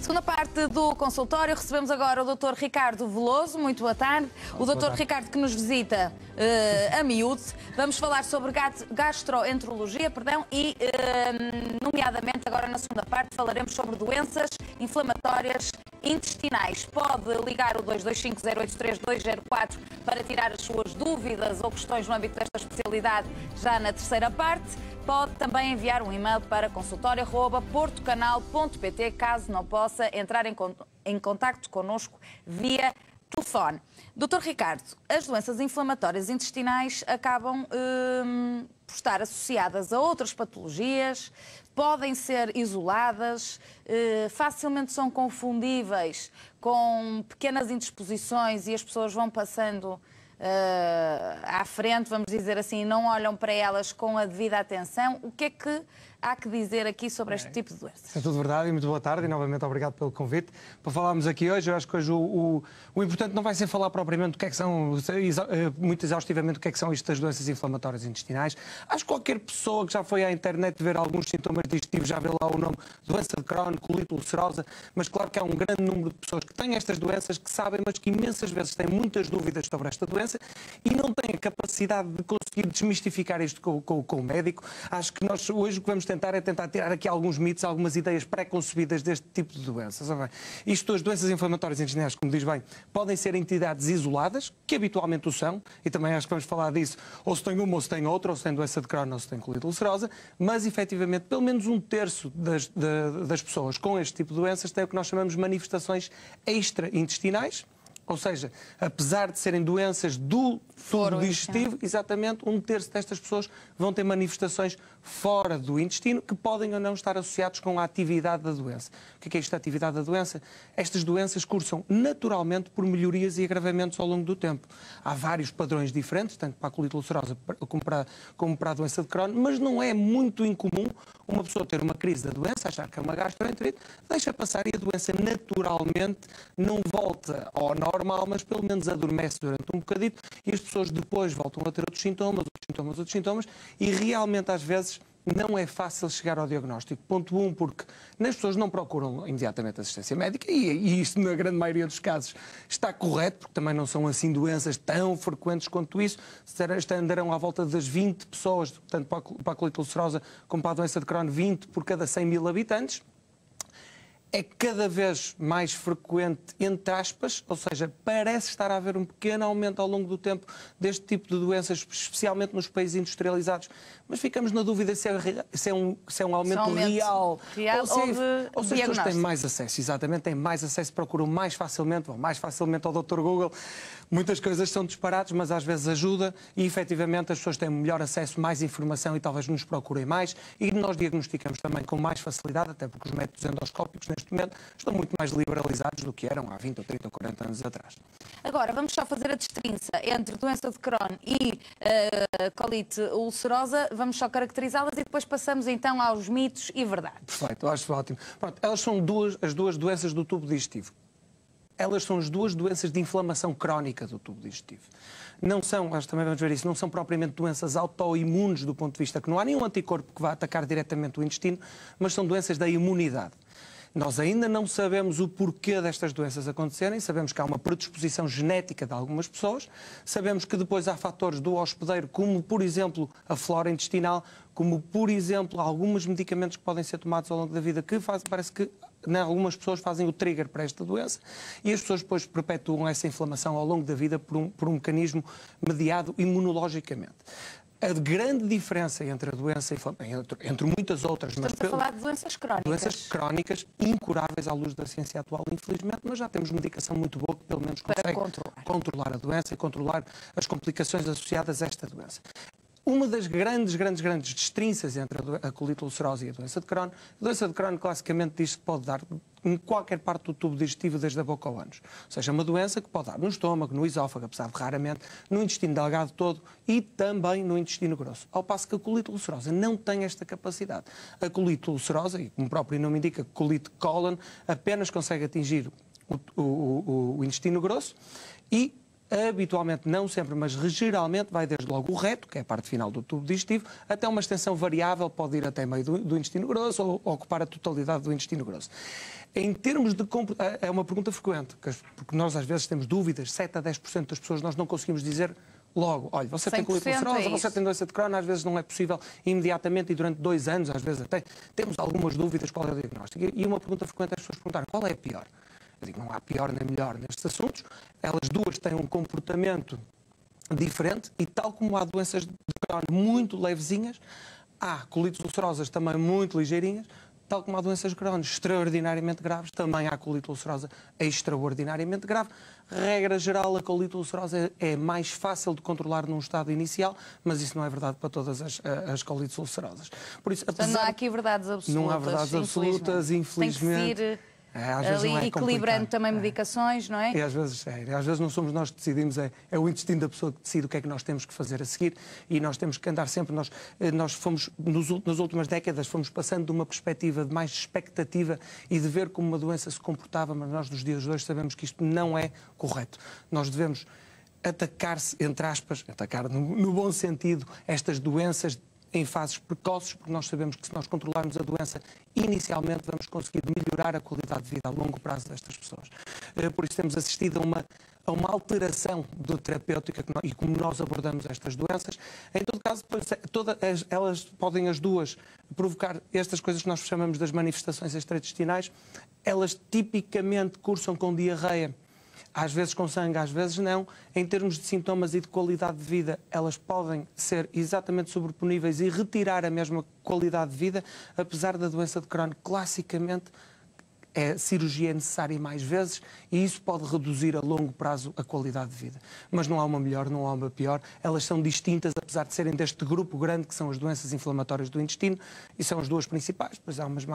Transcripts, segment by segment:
Segunda parte do consultório, recebemos agora o Dr. Ricardo Veloso. Muito boa tarde. O Dr. Ricardo que nos visita a miúdo. Vamos falar sobre gastroenterologia, e, nomeadamente, agora na segunda parte, falaremos sobre doenças inflamatórias intestinais. Pode ligar o 225-083-204 para tirar as suas dúvidas ou questões no âmbito desta especialidade já na terceira parte. Pode também enviar um e-mail para consultório@portocanal.pt caso não possa entrar em contacto connosco via telefone. Dr. Ricardo, as doenças inflamatórias intestinais acabam por estar associadas a outras patologias, podem ser isoladas, facilmente são confundíveis com pequenas indisposições e as pessoas vão passando à frente, vamos dizer assim, não olham para elas com a devida atenção. O que é que há que dizer aqui sobre este tipo de doenças? É tudo verdade e muito boa tarde e novamente obrigado pelo convite. Para falarmos aqui hoje, eu acho que hoje o importante não vai ser falar propriamente o que é que são, muito exaustivamente, o que é que são estas doenças inflamatórias intestinais. Acho que qualquer pessoa que já foi à internet ver alguns sintomas digestivos já vê lá o nome doença de Crohn, colite ulcerosa, mas claro que há um grande número de pessoas que têm estas doenças, que sabem, mas que imensas vezes têm muitas dúvidas sobre esta doença e não têm a capacidade de conseguir desmistificar isto com o médico. Acho que nós hoje o que vamos tentar tirar aqui alguns mitos, algumas ideias pré-concebidas deste tipo de doenças. Isto, as doenças inflamatórias intestinais, como diz bem, podem ser entidades isoladas, que habitualmente o são, e também acho que vamos falar disso, ou se tem uma ou se tem outra, ou se tem doença de Crohn ou se tem colite ulcerosa, mas efetivamente pelo menos um terço das pessoas com este tipo de doenças têm o que nós chamamos de manifestações extra-intestinais. Ou seja, apesar de serem doenças do tubo digestivo, exatamente um terço destas pessoas vão ter manifestações fora do intestino que podem ou não estar associados com a atividade da doença. O que é isto, a atividade da doença? Estas doenças cursam naturalmente por melhorias e agravamentos ao longo do tempo. Há vários padrões diferentes, tanto para a colite ulcerosa como para a doença de Crohn, mas não é muito incomum uma pessoa ter uma crise da doença, achar que é uma gastroenterite, deixa passar e a doença naturalmente não volta ao normal, mas pelo menos adormece durante um bocadito e as pessoas depois voltam a ter outros sintomas e realmente às vezes não é fácil chegar ao diagnóstico. Ponto 1, porque as pessoas não procuram imediatamente assistência médica e isso na grande maioria dos casos está correto, porque também não são assim doenças tão frequentes quanto isso. Andarão à volta das 20 pessoas, tanto para a colite ulcerosa como para a doença de Crohn, 20 por cada 100 mil habitantes. É cada vez mais frequente, entre aspas, ou seja, parece estar a haver um pequeno aumento ao longo do tempo deste tipo de doenças, especialmente nos países industrializados. Mas ficamos na dúvida se é um aumento real ou se as pessoas têm mais acesso. Exatamente, têm mais acesso, procuram mais facilmente, vão mais facilmente ao Dr. Google. Muitas coisas são disparates, mas às vezes ajuda e, efetivamente, as pessoas têm melhor acesso, mais informação e talvez nos procurem mais. E nós diagnosticamos também com mais facilidade, até porque os métodos endoscópicos, neste momento, estão muito mais liberalizados do que eram há 20 ou 30 ou 40 anos atrás. Agora, vamos só fazer a distinção entre doença de Crohn e colite ulcerosa. Vamos só caracterizá-las e depois passamos então aos mitos e verdades. Perfeito, acho ótimo. Pronto, elas são as duas doenças do tubo digestivo. Elas são as duas doenças de inflamação crónica do tubo digestivo. Não são, nós também vamos ver isso, não são propriamente doenças autoimunes do ponto de vista que não há nenhum anticorpo que vá atacar diretamente o intestino, mas são doenças da imunidade. Nós ainda não sabemos o porquê destas doenças acontecerem, sabemos que há uma predisposição genética de algumas pessoas, sabemos que depois há fatores do hospedeiro, como por exemplo a flora intestinal, como por exemplo alguns medicamentos que podem ser tomados ao longo da vida que parece que algumas pessoas fazem o trigger para esta doença e as pessoas depois perpetuam essa inflamação ao longo da vida por um mecanismo mediado imunologicamente. A grande diferença entre a doença entre muitas outras... Estamos a falar de doenças crónicas. Doenças crónicas, incuráveis à luz da ciência atual, infelizmente, mas já temos medicação muito boa que pelo menos consegue controlar a doença e controlar as complicações associadas a esta doença. Uma das grandes distinções entre a colite ulcerosa e a doença de Crohn, classicamente diz que pode dar em qualquer parte do tubo digestivo, desde a boca ao ânus. Ou seja, uma doença que pode dar no estômago, no esófago, apesar de raramente, no intestino delgado todo e também no intestino grosso. Ao passo que a colite ulcerosa não tem esta capacidade. A colite ulcerosa, e como o próprio nome indica, colite colon, apenas consegue atingir o intestino grosso e habitualmente, não sempre, mas geralmente vai desde logo o reto, que é a parte final do tubo digestivo, até uma extensão variável, pode ir até meio do intestino grosso ou ocupar a totalidade do intestino grosso. Em termos de... É uma pergunta frequente, porque nós às vezes temos dúvidas, 7 a 10% das pessoas nós não conseguimos dizer logo, olha, você tem colite ulcerosa, você tem doença de Crohn, às vezes não é possível imediatamente e durante 2 anos, às vezes até, temos algumas dúvidas qual é o diagnóstico. E uma pergunta frequente é as pessoas perguntarem, qual é a pior? Eu digo, não há pior nem melhor nestes assuntos, elas duas têm um comportamento diferente e tal como há doenças de Crohn muito levezinhas, há colites ulcerosas também muito ligeirinhas, tal como há doenças de Crohn extraordinariamente graves, também há colite ulcerosa extraordinariamente grave. Regra geral, a colite ulcerosa é mais fácil de controlar num estado inicial, mas isso não é verdade para todas as colites ulcerosas. Por isso, então, não há aqui verdades absolutas. Não há verdades absolutas, infelizmente. Tem que se ir ali equilibrando também medicações, não é? E às vezes não somos nós que decidimos, é o intestino da pessoa que decide o que é que nós temos que fazer a seguir e nós temos que andar sempre, nós fomos, nas últimas décadas, fomos passando de uma perspectiva de mais expectativa e de ver como uma doença se comportava, mas nós nos dias de hoje sabemos que isto não é correto. Nós devemos atacar-se, entre aspas, atacar no bom sentido, estas doenças em fases precoces, porque nós sabemos que se nós controlarmos a doença inicialmente vamos conseguir melhorar a qualidade de vida a longo prazo destas pessoas. Por isso temos assistido a uma alteração terapêutica e como nós abordamos estas doenças. Em todo caso, elas podem as duas provocar estas coisas que nós chamamos das manifestações extraintestinais. Elas tipicamente cursam com diarreia, às vezes com sangue, às vezes não. Em termos de sintomas e de qualidade de vida, elas podem ser exatamente sobreponíveis e retirar a mesma qualidade de vida, apesar da doença de Crohn, classicamente, cirurgia necessária mais vezes e isso pode reduzir a longo prazo a qualidade de vida. Mas não há uma melhor, não há uma pior. Elas são distintas, apesar de serem deste grupo grande, que são as doenças inflamatórias do intestino, e são as duas principais. Depois há umas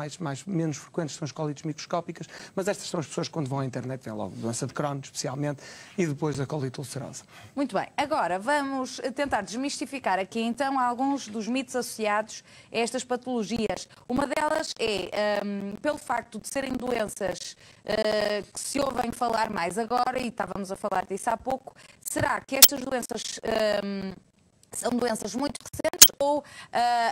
menos frequentes, são as colites microscópicas, mas estas são as pessoas que quando vão à internet veem logo a doença de Crohn, especialmente, e depois a colite ulcerosa. Muito bem. Agora vamos tentar desmistificar aqui então alguns dos mitos associados a estas patologias. Uma delas é, pelo facto de serem doenças que se ouvem falar mais agora, e estávamos a falar disso há pouco, será que estas doenças são doenças muito recentes ou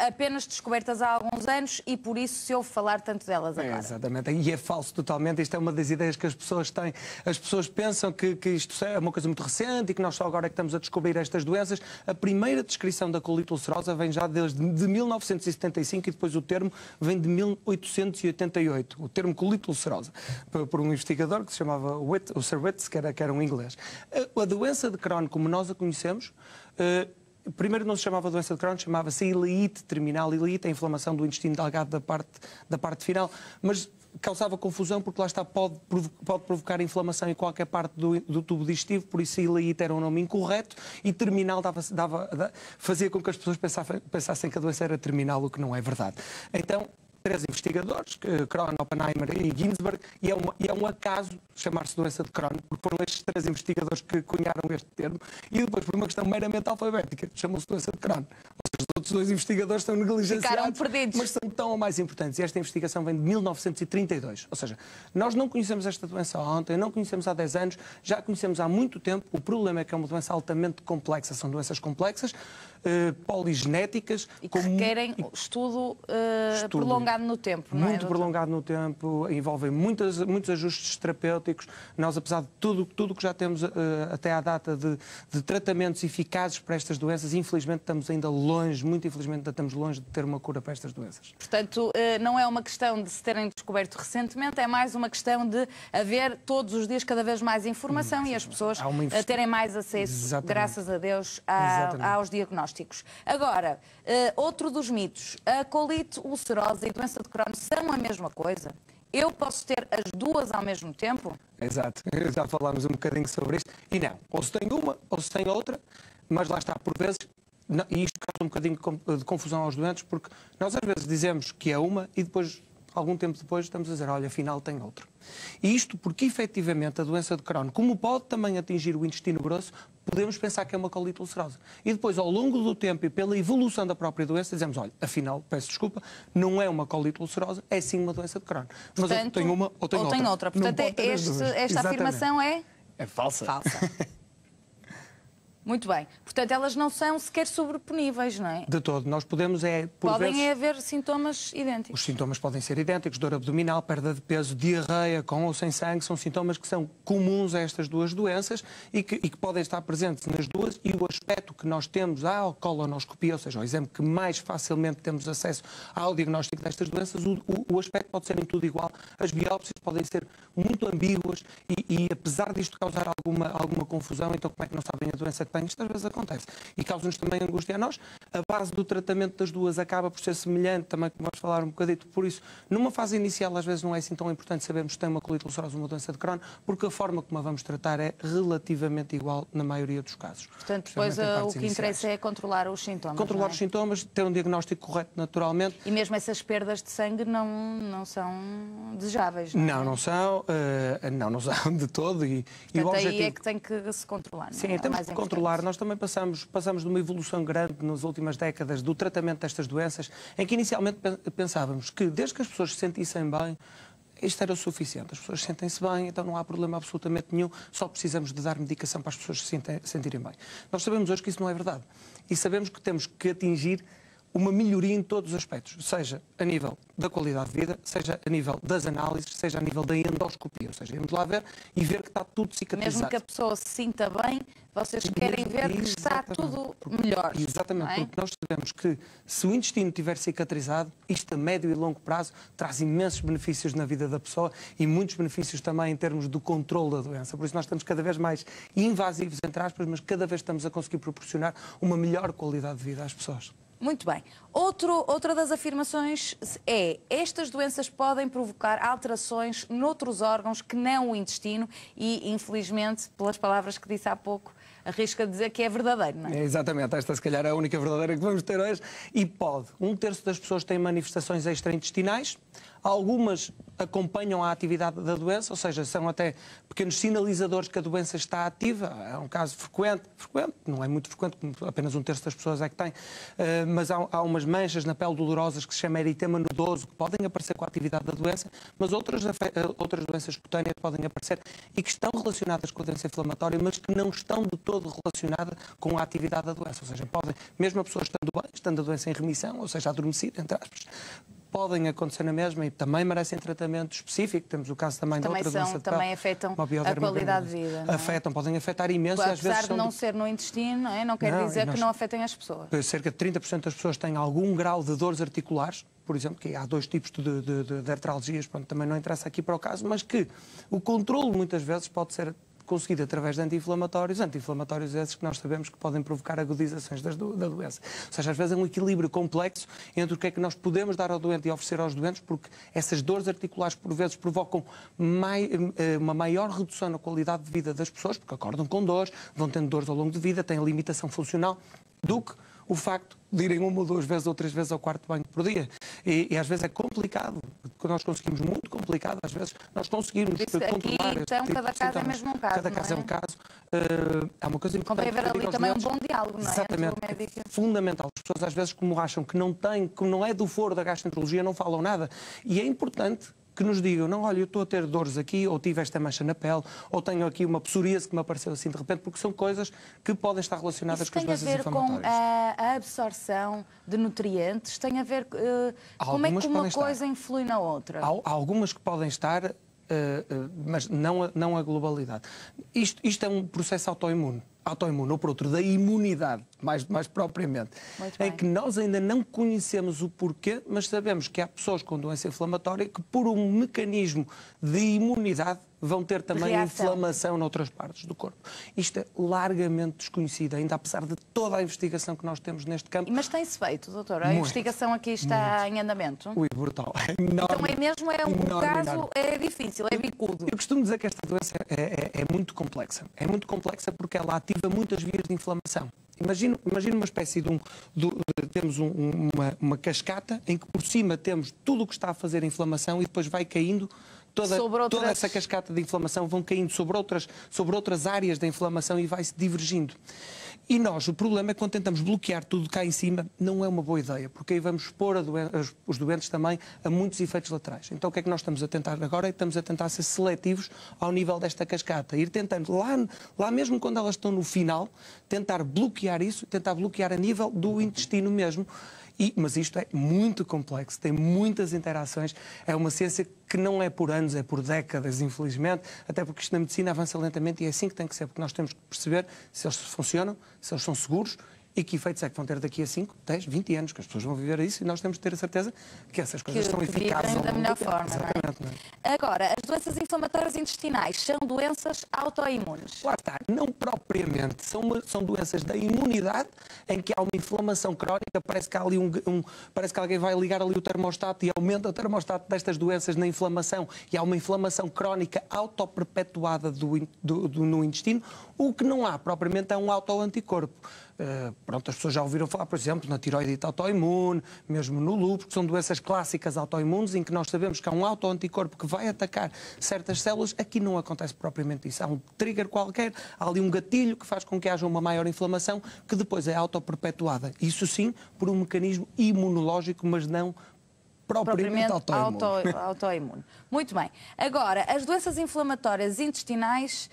apenas descobertas há alguns anos e por isso se ouve falar tanto delas agora? Exatamente, e é falso totalmente. Isto é uma das ideias que as pessoas têm. As pessoas pensam que isto é uma coisa muito recente e que nós só agora é que estamos a descobrir estas doenças. A primeira descrição da colite ulcerosa vem já desde 1975 e depois o termo vem de 1888. O termo colite ulcerosa, por um investigador que se chamava o Sir Witts, que era um inglês. A doença de Crohn, como nós a conhecemos, primeiro não se chamava doença de Crohn, chamava-se ileite terminal. Ileite é a inflamação do intestino delgado da parte final, mas causava confusão porque lá está, pode provocar inflamação em qualquer parte do tubo digestivo, por isso ileite era um nome incorreto e terminal fazia com que as pessoas pensassem que a doença era terminal, o que não é verdade. Então, 3 investigadores, Crohn, Oppenheimer e Ginsberg, e é um acaso chamar-se doença de Crohn, porque foram estes 3 investigadores que cunharam este termo, e depois, por uma questão meramente alfabética, chamou-se doença de Crohn. Os outros 2 investigadores estão negligenciados, mas são tão ou mais importantes. E esta investigação vem de 1932. Ou seja, nós não conhecemos esta doença ontem, não conhecemos há 10 anos, já a conhecemos há muito tempo. O problema é que é uma doença altamente complexa. São doenças complexas, poligenéticas. E que requerem estudo prolongado no tempo, não é? Muito prolongado no tempo, envolvem muitos ajustes terapêuticos. Nós, apesar de tudo que já temos até à data de tratamentos eficazes para estas doenças, infelizmente estamos ainda longe, muito infelizmente ainda estamos longe de ter uma cura para estas doenças. Portanto, não é uma questão de se terem descoberto recentemente, é mais uma questão de haver todos os dias cada vez mais informação e as pessoas terem mais acesso, graças a Deus, aos diagnósticos. Agora, outro dos mitos, a colite ulcerosa e a doença de Crohn são a mesma coisa? Eu posso ter as duas ao mesmo tempo? Exato, já falámos um bocadinho sobre isto. E não, ou se tem uma ou se tem outra, mas lá está, por vezes, e isto causa um bocadinho de confusão aos doentes, porque nós às vezes dizemos que é uma e depois, algum tempo depois, estamos a dizer, olha, afinal tem outra. E isto porque, efetivamente, a doença de Crohn, como pode também atingir o intestino grosso, podemos pensar que é uma colite ulcerosa. E depois, ao longo do tempo e pela evolução da própria doença, dizemos, olha, afinal, peço desculpa, não é uma colite ulcerosa, é sim uma doença de Crohn. Mas portanto, tem uma ou tem outra. Portanto, esta afirmação é falsa. Falsa. Muito bem. Portanto, elas não são sequer sobreponíveis, não é? De todo. Nós podemos, Podem haver sintomas idênticos. Os sintomas podem ser idênticos, dor abdominal, perda de peso, diarreia, com ou sem sangue, são sintomas que são comuns a estas duas doenças e que podem estar presentes nas duas, e o aspecto que nós temos à colonoscopia, ou seja, o exame que mais facilmente temos acesso ao diagnóstico destas doenças, o aspecto pode ser em tudo igual. As biópsias podem ser muito ambíguas e apesar disto causar alguma confusão, então como é que não sabem a doença que têm? Isto às vezes acontece. E causa-nos também angústia a nós. A base do tratamento das duas acaba por ser semelhante, também como vamos falar um bocadito, por isso, numa fase inicial às vezes não é assim tão importante sabermos se tem uma colite ulcerosa ou uma doença de Crohn, porque a forma como a vamos tratar é relativamente igual na maioria dos casos. Portanto, depois o que interessa é controlar os sintomas. Controlar os sintomas, ter um diagnóstico correto naturalmente. E mesmo essas perdas de sangue não são desejáveis, não é? Não são, não são de todo. Portanto, aí é que tem que se controlar. Sim, é temos que controlar. Nós também passamos de uma evolução grande nas últimas décadas do tratamento destas doenças, em que inicialmente pensávamos que desde que as pessoas se sentissem bem, isto era o suficiente. As pessoas sentem-se bem, então não há problema absolutamente nenhum, só precisamos de dar medicação para as pessoas se sentirem bem. Nós sabemos hoje que isso não é verdade. E sabemos que temos que atingir uma melhoria em todos os aspectos, seja a nível da qualidade de vida, seja a nível das análises, seja a nível da endoscopia. Ou seja, vamos lá ver e ver que está tudo cicatrizado. Mesmo que a pessoa se sinta bem, vocês querem ver que está tudo melhor. Exatamente, porque nós sabemos que se o intestino estiver cicatrizado, isto a médio e longo prazo traz imensos benefícios na vida da pessoa e muitos benefícios também em termos do controle da doença. Por isso nós estamos cada vez mais invasivos, entre aspas, mas cada vez estamos a conseguir proporcionar uma melhor qualidade de vida às pessoas. Muito bem. Outra das afirmações é: estas doenças podem provocar alterações noutros órgãos que não o intestino e, infelizmente, pelas palavras que disse há pouco, arrisca dizer que é verdadeiro, não é? Exatamente. Esta, se calhar, é a única verdadeira que vamos ter hoje. E pode. 1/3 das pessoas têm manifestações extraintestinais. Algumas acompanham a atividade da doença, ou seja, são até pequenos sinalizadores que a doença está ativa. É um caso frequente, não é muito frequente, apenas 1/3 das pessoas é que tem, mas há umas manchas na pele dolorosas que se chama eritema nodoso, que podem aparecer com a atividade da doença, mas outras doenças cutâneas podem aparecer e que estão relacionadas com a doença inflamatória, mas que não estão de todo relacionadas com a atividade da doença. Ou seja, podem, mesmo a pessoa estando bem, estando a doença em remissão, ou seja, adormecida, entre aspas, podem acontecer na mesma e também merecem tratamento específico. Temos o caso também de outra doença de pele. Também afetam a qualidade de vida. Afetam, podem afetar imenso. Apesar e às vezes de não ser no intestino, não quer dizer que não afetem as pessoas. Cerca de 30% das pessoas têm algum grau de dores articulares, por exemplo, que há 2 tipos de artralgias, pronto, também não interessa aqui para o caso, mas que o controle muitas vezes pode ser conseguido através de anti-inflamatórios esses que nós sabemos que podem provocar agudizações da doença. Ou seja, às vezes é um equilíbrio complexo entre o que é que nós podemos dar ao doente e oferecer aos doentes, porque essas dores articulares por vezes provocam uma maior redução na qualidade de vida das pessoas, porque acordam com dores, vão tendo dores ao longo de vida, têm limitação funcional, do que o facto de irem 1 ou 2 vezes ou 3 vezes ao quarto banho por dia. E às vezes é complicado, nós conseguimos, muito complicado, às vezes nós conseguimos controlar. Aqui, então, cada caso é mesmo um caso. Cada caso é um caso. É uma coisa importante. Convém haver ali também um bom diálogo, não é? Exatamente. É fundamental. As pessoas às vezes, como acham que não têm, que não é do foro da gastroenterologia, não falam nada. E é importante que nos digam, não, olha, eu estou a ter dores aqui, ou tive esta mancha na pele, ou tenho aqui uma psoríase que me apareceu assim de repente, porque são coisas que podem estar relacionadas com as doenças inflamatórias. Isso tem a ver com a absorção de nutrientes? Tem a ver como é que uma coisa influi na outra? Há algumas que podem estar, mas não a globalidade. Isto é um processo autoimune, ou por outro, da imunidade, mais propriamente, em que nós ainda não conhecemos o porquê, mas sabemos que há pessoas com doença inflamatória que, por um mecanismo de imunidade, vão ter também inflamação noutras partes do corpo. Isto é largamente desconhecido, ainda apesar de toda a investigação que nós temos neste campo. Mas tem-se feito, doutor? A investigação aqui está em andamento? Ui, brutal. É enorme, então o caso é difícil, é bicudo. Eu costumo dizer que esta doença é muito complexa. É muito complexa porque ela ativa muitas vias de inflamação. Imagina uma espécie temos uma cascata em que por cima temos tudo o que está a fazer a inflamação e depois vai caindo. Toda essa cascata de inflamação vão caindo sobre outras áreas da inflamação e vai-se divergindo. E nós, o problema é que quando tentamos bloquear tudo cá em cima, não é uma boa ideia, porque aí vamos expor os doentes também a muitos efeitos laterais. Então o que é que nós estamos a tentar agora? Estamos a tentar ser seletivos ao nível desta cascata, ir tentando lá mesmo quando elas estão no final, tentar bloquear isso, tentar bloquear a nível do intestino mesmo. Mas isto é muito complexo, tem muitas interações, é uma ciência que não é por anos, é por décadas, infelizmente, até porque isto na medicina avança lentamente e é assim que tem que ser, porque nós temos que perceber se eles funcionam, se eles são seguros e que efeitos é que vão ter daqui a 5, 10, 20 anos, que as pessoas vão viver isso e nós temos de ter a certeza que essas coisas são eficazes. Da melhor forma. Exatamente, não é? Agora, as doenças inflamatórias intestinais são doenças autoimunes? Lá está, não propriamente. São doenças da imunidade em que há uma inflamação crónica, parece que há ali parece que alguém vai ligar ali o termostato e aumenta o termostato destas doenças na inflamação e há uma inflamação crónica autoperpetuada no intestino. O que não há propriamente é um autoanticorpo. Pronto, as pessoas já ouviram falar, por exemplo, na tiroidite autoimune, mesmo no lúpus, que são doenças clássicas autoimunes em que nós sabemos que há um autoanticorpo que vai atacar certas células. Aqui não acontece propriamente isso. Há um trigger qualquer, há ali um gatilho que faz com que haja uma maior inflamação que depois é autoperpetuada. Isso sim, por um mecanismo imunológico, mas não propriamente autoimune. Muito bem. Agora, as doenças inflamatórias intestinais...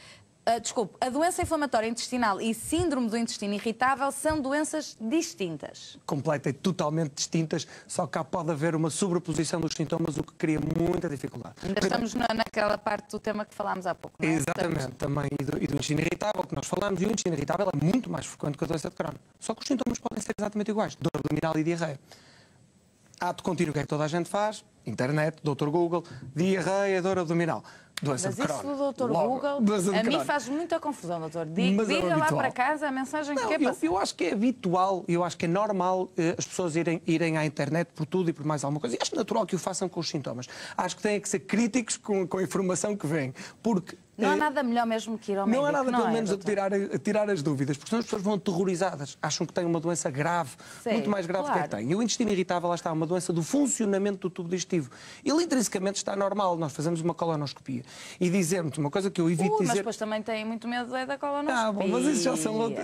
a doença inflamatória intestinal e síndrome do intestino irritável são doenças distintas. Completa e totalmente distintas, só que cá pode haver uma sobreposição dos sintomas, o que cria muita dificuldade. Ainda estamos naquela parte do tema que falámos há pouco, não é? Exatamente, também e do intestino irritável, que nós falámos, e o intestino irritável é muito mais frequente que a doença de Crohn. Só que os sintomas podem ser exatamente iguais, dor abdominal e diarreia. Ato contínuo, o que é que toda a gente faz? Internet, Dr. Google, diarreia, dor abdominal. Doença de Crohn. Mas isso do Dr. Google, a mim faz muita confusão, doutor. Diga lá para casa a mensagem que quer passar. Eu acho que é habitual, eu acho que é normal as pessoas irem à internet por tudo e por mais alguma coisa. E acho natural que o façam com os sintomas. Acho que têm que ser críticos com a informação que vem, porque... Não há nada melhor mesmo que ir ao médico. Não há nada pelo menos a tirar as dúvidas, porque senão as pessoas vão aterrorizadas, acham que têm uma doença grave, muito mais grave do que é que têm. E o intestino irritável, lá está, uma doença do funcionamento do tubo digestivo. Ele intrinsecamente está normal, nós fazemos uma colonoscopia e dizemos uma coisa que eu evito dizer... Mas depois também têm muito medo da colonoscopia. Bom, mas isso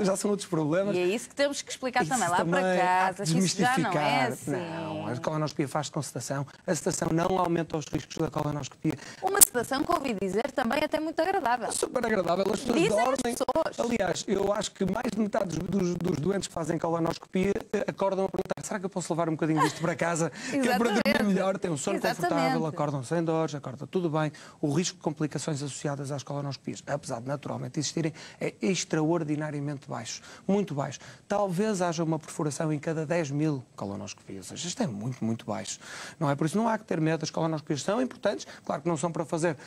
já são outros problemas. E é isso que temos que explicar também lá para casa, que isso já não é assim. Não, a colonoscopia faz com sedação, a sedação não aumenta os riscos da colonoscopia. Uma sedação que ouvi dizer também até muito agradável. Super agradável, as pessoas dormem. Aliás, eu acho que mais de metade dos doentes que fazem colonoscopia acordam a perguntar: será que eu posso levar um bocadinho disto para casa? Que é para dormir melhor, ter um sono confortável, acordam sem dores, acordam tudo bem. O risco de complicações associadas às colonoscopias, apesar de naturalmente existirem, é extraordinariamente baixo, muito baixo. Talvez haja uma perfuração em cada 10.000 colonoscopias, ou seja, isto é muito, muito baixo. Não é por isso, não há que ter medo, as colonoscopias são importantes, claro que não são para fazer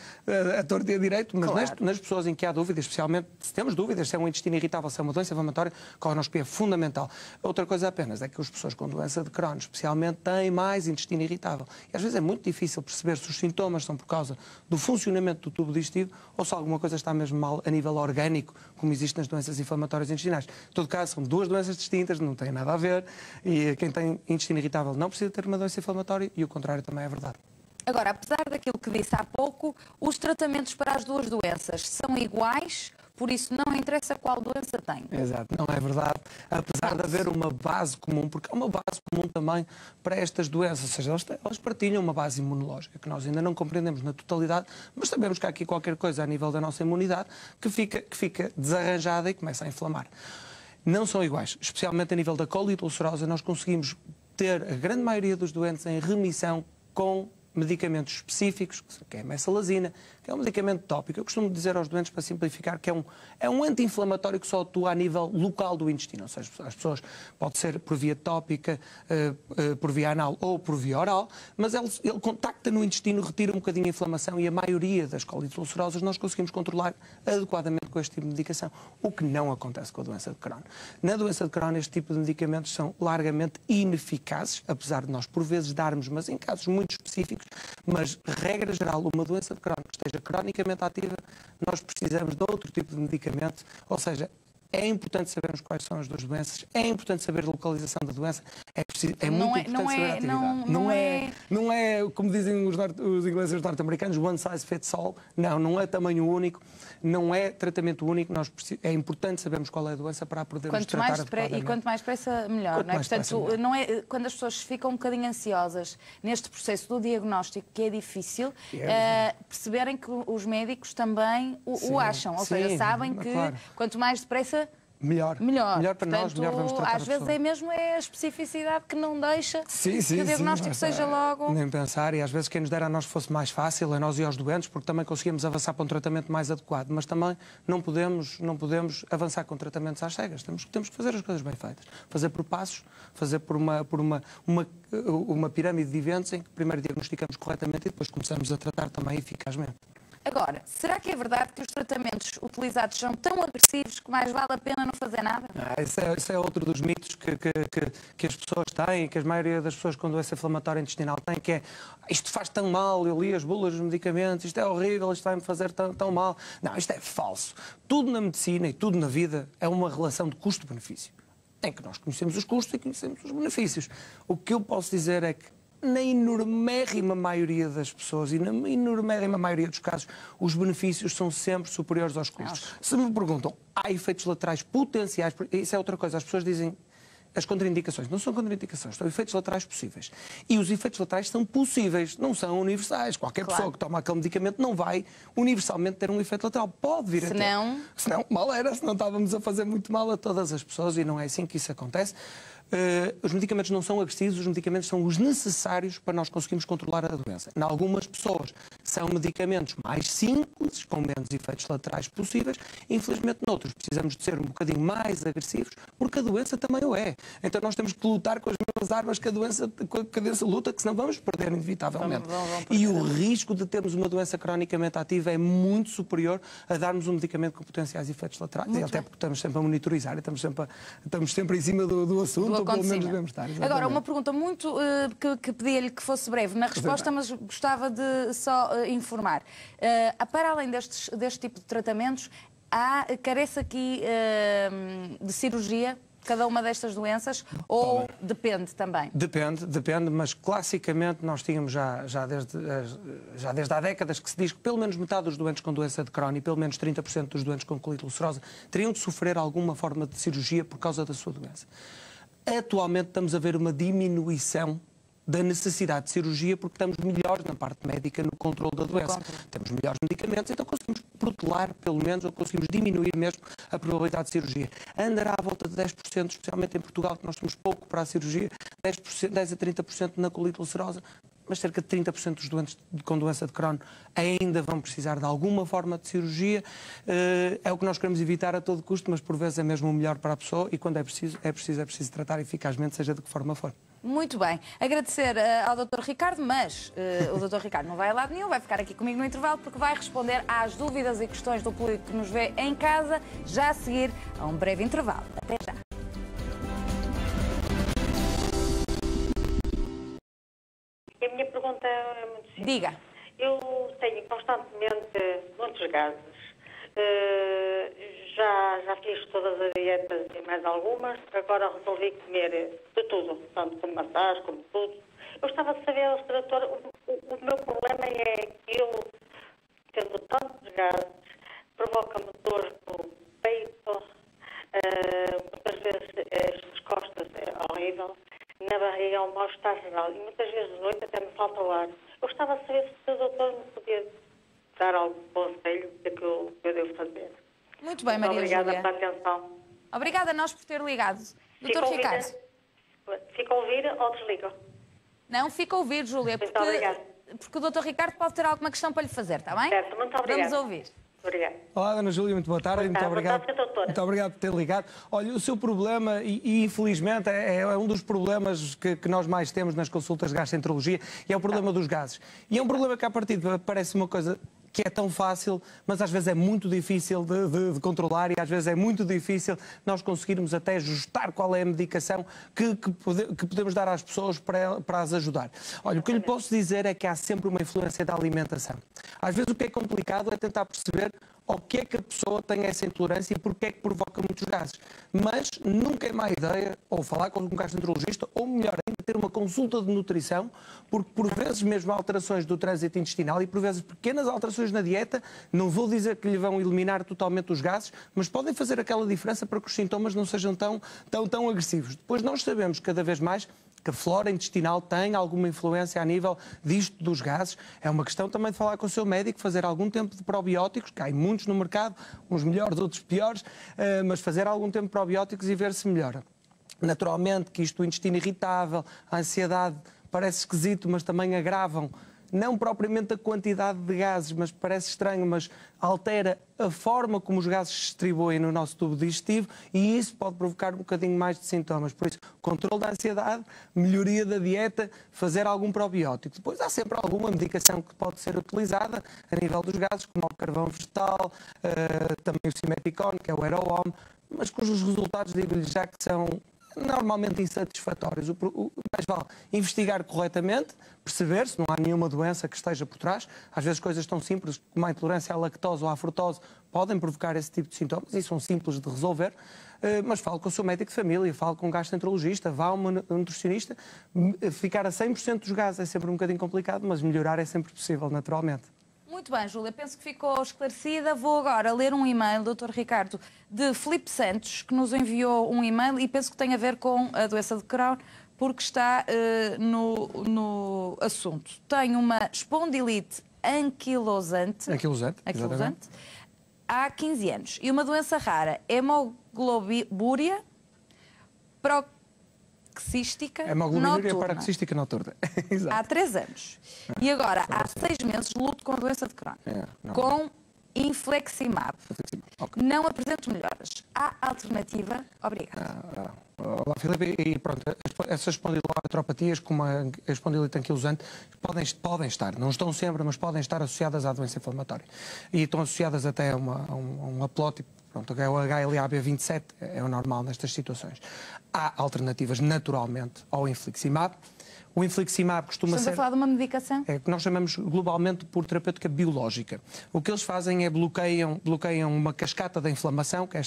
a torta e a direito, mas nas pessoas em que há dúvidas, especialmente se temos dúvidas se é um intestino irritável, se é uma doença inflamatória, a colonoscopia é fundamental. Outra coisa apenas é que as pessoas com doença de Crohn, especialmente, têm mais intestino irritável. E às vezes é muito difícil perceber se os sintomas são por causa do funcionamento do tubo digestivo ou se alguma coisa está mesmo mal a nível orgânico, como existe nas doenças inflamatórias intestinais. Em todo caso, são duas doenças distintas, não têm nada a ver, e quem tem intestino irritável não precisa ter uma doença inflamatória e o contrário também é verdade. Agora, apesar daquilo que disse há pouco, os tratamentos para as duas doenças são iguais, por isso não interessa qual doença tem. Exato, não é verdade. Apesar de haver uma base comum, porque há uma base comum também para estas doenças, ou seja, elas partilham uma base imunológica que nós ainda não compreendemos na totalidade, mas sabemos que há aqui qualquer coisa a nível da nossa imunidade que fica desarranjada e começa a inflamar. Não são iguais, especialmente a nível da colite ulcerosa, nós conseguimos ter a grande maioria dos doentes em remissão com medicamentos específicos, que é a mesalazina, que é um medicamento tópico. Eu costumo dizer aos doentes, para simplificar, que é um anti-inflamatório que só atua a nível local do intestino. Ou seja, as pessoas, pode ser por via tópica, por via anal ou por via oral, mas ele contacta no intestino, retira um bocadinho a inflamação e a maioria das colites ulcerosas nós conseguimos controlar adequadamente com este tipo de medicação, o que não acontece com a doença de Crohn. Na doença de Crohn, este tipo de medicamentos são largamente ineficazes, apesar de nós por vezes darmos, mas em casos muito específicos, mas regra geral, uma doença de Crohn que esteja cronicamente ativa, nós precisamos de outro tipo de medicamento, ou seja, É importante sabermos quais são as duas doenças, é importante saber a localização da doença, é muito importante saber a atividade. Não é, como dizem os ingleses e os norte-americanos, one size fits all. Não é tamanho único, não é tratamento único. É importante sabermos qual é a doença para podermos tratar adequadamente. E quanto mais depressa, melhor. Não é? Portanto, não é, quando as pessoas ficam um bocadinho ansiosas neste processo do diagnóstico, que é difícil, perceberem que os médicos também o acham. Ou seja, sabem que quanto mais depressa, melhor para portanto, nós, melhor vamos tratar às vezes é mesmo a especificidade que não deixa que o diagnóstico seja logo... Nem pensar, e às vezes quem nos dera a nós fosse mais fácil, a nós e aos doentes, porque também conseguimos avançar para um tratamento mais adequado, mas também não podemos avançar com tratamentos às cegas, temos que fazer as coisas bem feitas, fazer por passos, fazer por uma pirâmide de eventos em que primeiro diagnosticamos corretamente e depois começamos a tratar também eficazmente. Agora, será que é verdade que os tratamentos utilizados são tão agressivos que mais vale a pena não fazer nada? Esse é outro dos mitos que as pessoas têm, que a maioria das pessoas com doença inflamatória intestinal têm, que é isto faz tão mal, eu li as bulas dos medicamentos, isto é horrível, isto vai-me fazer tão mal. Não, isto é falso. Tudo na medicina e tudo na vida é uma relação de custo-benefício. Em que nós conhecemos os custos e conhecemos os benefícios. O que eu posso dizer é que na enormérrima maioria das pessoas e na enormérrima maioria dos casos, os benefícios são sempre superiores aos custos. Se me perguntam, há efeitos laterais potenciais? Isso é outra coisa. As pessoas dizem as contraindicações. Não são contraindicações, são efeitos laterais possíveis. E os efeitos laterais são possíveis, não são universais. Qualquer pessoa que toma aquele medicamento não vai universalmente ter um efeito lateral. Pode vir a ter. Senão, mal era, senão estávamos a fazer muito mal a todas as pessoas e não é assim que isso acontece. Os medicamentos não são agressivos, os medicamentos são os necessários para nós conseguirmos controlar a doença. Em algumas pessoas são medicamentos mais simples, com menos efeitos laterais possíveis. Infelizmente, noutros precisamos de ser um bocadinho mais agressivos, porque a doença também o é. Então nós temos que lutar com as mesmas armas que a doença luta, que senão vamos perder inevitavelmente. E o risco de termos uma doença cronicamente ativa é muito superior a darmos um medicamento com potenciais efeitos laterais. E até porque estamos sempre a monitorizar e estamos sempre em cima do assunto. Pelo menos devemos estar, agora, uma pergunta muito que pedia-lhe que fosse breve na resposta, mas gostava de só informar. Para além deste tipo de tratamentos, carece aqui de cirurgia cada uma destas doenças ou depende também? Depende, mas classicamente nós tínhamos já desde há décadas que se diz que pelo menos metade dos doentes com doença de Crohn e pelo menos 30% dos doentes com colite ulcerosa teriam de sofrer alguma forma de cirurgia por causa da sua doença. Atualmente estamos a ver uma diminuição da necessidade de cirurgia porque estamos melhores na parte médica no controle da doença. Temos melhores medicamentos, então conseguimos protelar, pelo menos, ou conseguimos diminuir mesmo a probabilidade de cirurgia. Andará à volta de 10%, especialmente em Portugal, que nós temos pouco para a cirurgia, 10 a 30% na colite ulcerosa, mas cerca de 30% dos doentes com doença de Crohn ainda vão precisar de alguma forma de cirurgia. É o que nós queremos evitar a todo custo, mas por vezes é mesmo o melhor para a pessoa e quando é preciso tratar eficazmente, seja de que forma for. Muito bem. Agradecer ao Dr. Ricardo, mas o Dr. Ricardo não vai a lado nenhum, vai ficar aqui comigo no intervalo porque vai responder às dúvidas e questões do público que nos vê em casa, já a seguir a um breve intervalo. Até já. A minha pergunta é muito simples. Diga. Eu tenho constantemente muitos gases. Já fiz todas as dietas e mais algumas. Agora resolvi comer de tudo, tanto como massagem, como tudo. Eu gostava de saber, Sr. Doutor, o meu problema é que eu, tendo tantos gases, provoca-me dor no peito, muitas vezes as costas, é horrível. Na barriga é um mal-estar geral e muitas vezes de noite até me falta o ar. Eu gostava de saber se o doutor me podia dar algum conselho do que eu devo fazer. Muito bem, Maria Júlia. Obrigada pela atenção. Obrigada a nós por ter ligado. Doutor Ricardo. Fica a ouvir ou desliga? Não, fica a ouvir, Júlia, porque o doutor Ricardo pode ter alguma questão para lhe fazer, está bem? Certo, muito obrigada. Vamos ouvir. Obrigada. Olá, Dona Júlia, muito boa tarde. Muito obrigado. Muito obrigado por ter ligado. Olha, o seu problema, e infelizmente é um dos problemas que nós mais temos nas consultas de gastroenterologia, e é o problema dos gases. E é um problema que, à partida, parece uma coisa que é tão fácil, mas às vezes é muito difícil de controlar e às vezes é muito difícil nós conseguirmos até ajustar qual é a medicação que podemos dar às pessoas para as ajudar. Olha, o que eu lhe posso dizer é que há sempre uma influência da alimentação. Às vezes o que é complicado é tentar perceber ao que é que a pessoa tem essa intolerância e porque é que provoca muitos gases. Mas nunca é má ideia ou falar com um gastroenterologista, ou melhor ainda, ter uma consulta de nutrição, porque por vezes mesmo alterações do trânsito intestinal e por vezes pequenas alterações na dieta, não vou dizer que lhe vão eliminar totalmente os gases, mas podem fazer aquela diferença para que os sintomas não sejam tão agressivos. Depois nós sabemos cada vez mais que a flora intestinal tem alguma influência a nível disto dos gases. É uma questão também de falar com o seu médico, fazer algum tempo de probióticos, que há muitos no mercado, uns melhores, outros piores, mas fazer algum tempo de probióticos e ver se melhora. Naturalmente que isto, o intestino irritável, a ansiedade, parece esquisito, mas também agravam, não propriamente a quantidade de gases, mas parece estranho, mas altera a forma como os gases se distribuem no nosso tubo digestivo e isso pode provocar um bocadinho mais de sintomas. Por isso, controle da ansiedade, melhoria da dieta, fazer algum probiótico. Depois há sempre alguma medicação que pode ser utilizada a nível dos gases, como o carvão vegetal, também o simeticone, que é o Aeroom, mas cujos resultados, digo-lhe já, que são normalmente insatisfatórios. Mais vale investigar corretamente, perceber se não há nenhuma doença que esteja por trás. Às vezes coisas tão simples como a intolerância à lactose ou à frutose podem provocar esse tipo de sintomas e são simples de resolver. Mas fale com o seu médico de família, fale com um gastroenterologista, vá a um nutricionista. Ficar a 100% dos gases é sempre um bocadinho complicado, mas melhorar é sempre possível, naturalmente. Muito bem, Júlia, penso que ficou esclarecida. Vou agora ler um e-mail, Dr. Ricardo, de Filipe Santos, que nos enviou um e-mail e penso que tem a ver com a doença de Crohn, porque está no assunto. Tem uma espondilite anquilosante há 15 anos e uma doença rara, hemoglobúria paroxística noturna. Paroxística noturna. Há 3 anos. E agora, há 6 meses, luto com a doença de Crohn. Com infliximab. Okay. Não apresento melhoras. Há alternativa? Obrigada. Olá, Filipe. E pronto, essas espondiloartropatias, como a espondilite anquilosante, podem estar, não estão sempre, mas podem estar associadas à doença inflamatória. E estão associadas até a um aplótipo. Pronto, o HLA-B27 é o normal nestas situações. Há alternativas, naturalmente, ao infliximab. O infliximab costuma ser... Estamos a falar de uma medicação? É que nós chamamos globalmente por terapêutica biológica. O que eles fazem é bloqueiam uma cascata da inflamação, que é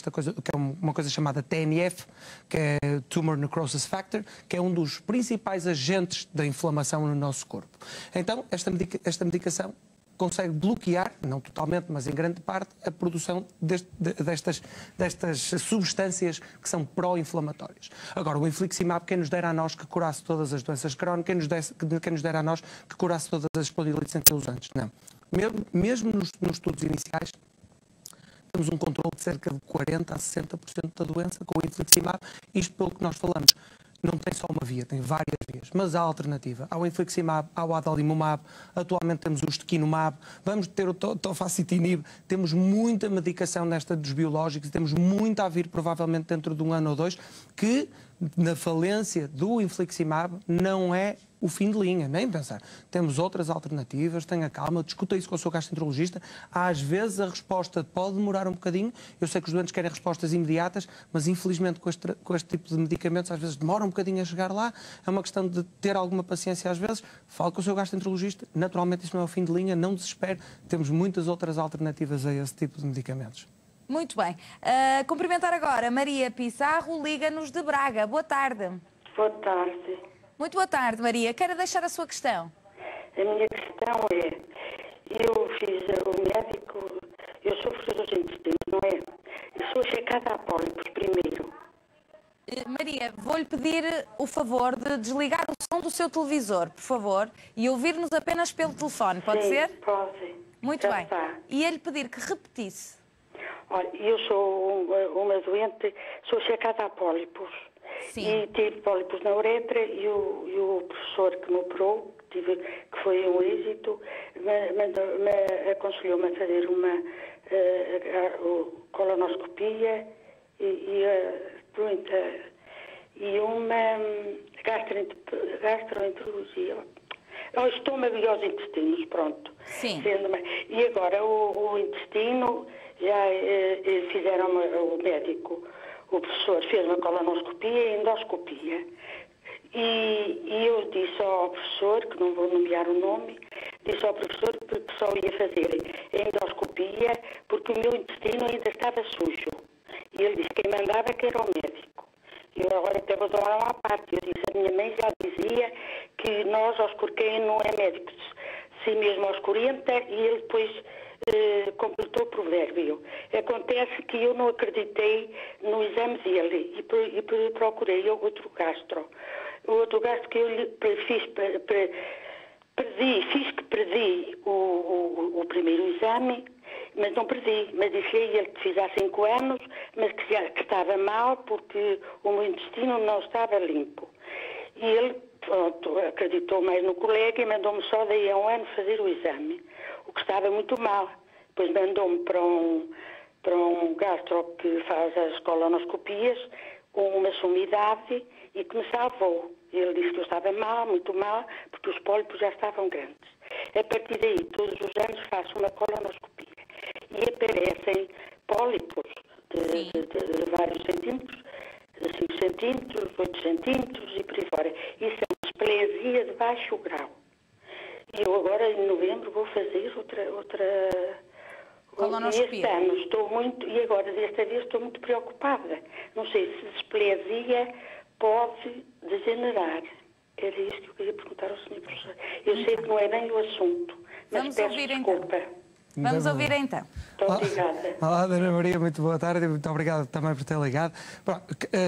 uma coisa chamada TNF, que é Tumor Necrosis Factor, que é um dos principais agentes da inflamação no nosso corpo. Então, esta medicação consegue bloquear, não totalmente, mas em grande parte, a produção destas substâncias que são pró-inflamatórias. Agora, o infliximab, quem nos dera a nós que curasse todas as doenças crónicas, quem nos dera a nós que curasse todas as espondilites anquilosantes. Não. Mesmo nos estudos iniciais, temos um controle de cerca de 40% a 60% da doença com o infliximab, isto pelo que nós falamos. Não tem só uma via, tem várias vias, mas há alternativa. Há o infliximab, há o adalimumab, atualmente temos o ustekinumab, vamos ter o tofacitinib, temos muita medicação nesta dos biológicos, temos muito a vir provavelmente dentro de 1 ano ou 2, que na falência do infliximab não é o fim de linha, nem pensar. Temos outras alternativas, tenha calma, discuta isso com o seu gastroenterologista. Às vezes a resposta pode demorar um bocadinho. Eu sei que os doentes querem respostas imediatas, mas infelizmente com este tipo de medicamentos às vezes demora um bocadinho a chegar lá. É uma questão de ter alguma paciência às vezes. Fale com o seu gastroenterologista. Naturalmente isso não é o fim de linha, não desespere. Temos muitas outras alternativas a esse tipo de medicamentos. Muito bem. Cumprimentar agora Maria Pissarro, liga-nos de Braga. Boa tarde. Boa tarde. Muito boa tarde, Maria. Quero deixar a sua questão. A minha questão é, eu fiz o médico, eu sofro dos intestinos, não é? Eu sou checada a pólipos primeiro. Maria, vou-lhe pedir o favor de desligar o som do seu televisor, por favor, e ouvir-nos apenas pelo telefone. Pode Sim, ser? Pode. Muito Já bem. está. E ele pedir que repetisse. Olha, eu sou uma doente, sou checada a pólipos. Sim. E tive pólipos na uretra e o professor que me operou, que foi um êxito, me aconselhou-me a fazer uma colonoscopia e uma gastroenterologia. O estômago e os intestinos, pronto. Sim. E agora o intestino, já fizeram o médico, o professor fez uma colonoscopia e endoscopia. E eu disse ao professor, que não vou nomear o nome, disse ao professor que só ia fazer a endoscopia porque o meu intestino ainda estava sujo. E ele disse que quem mandava que era o médico. E eu agora até vou dar uma parte. Eu disse, a minha mãe já dizia que nós, aos quem não é médico, si mesmo aos 40, e ele depois completou o provérbio. Acontece que eu não acreditei no exame dele e procurei outro gastro. O outro gastro que eu lhe fiz perdi o primeiro exame, mas não perdi. Mas disse-lhe ele que fiz há 5 anos, mas que estava mal porque o meu intestino não estava limpo. E ele, pronto, acreditou mais no colega e mandou-me só daí a 1 ano fazer o exame, o que estava muito mal. Depois mandou-me para um gastro que faz as colonoscopias, com uma sumidade, e que me salvou. Ele disse que eu estava mal, muito mal, porque os pólipos já estavam grandes. A partir daí, todos os anos faço uma colonoscopia e aparecem pólipos de vários centímetros, 5 centímetros, 8 centímetros e por aí fora. Isso é uma esplenia de baixo grau. E eu agora, em novembro, vou fazer outra colonoscopia. Este ano estou muito, e agora desta vez estou muito preocupada. Não sei se displasia pode degenerar. Era isto que eu queria perguntar ao Sr. Professor. Eu sei que não é bem o assunto, mas Vamos peço ouvir desculpa. então. Vamos ouvir então. Muito obrigada. Olá, Dona Maria, muito boa tarde e muito obrigado também por ter ligado.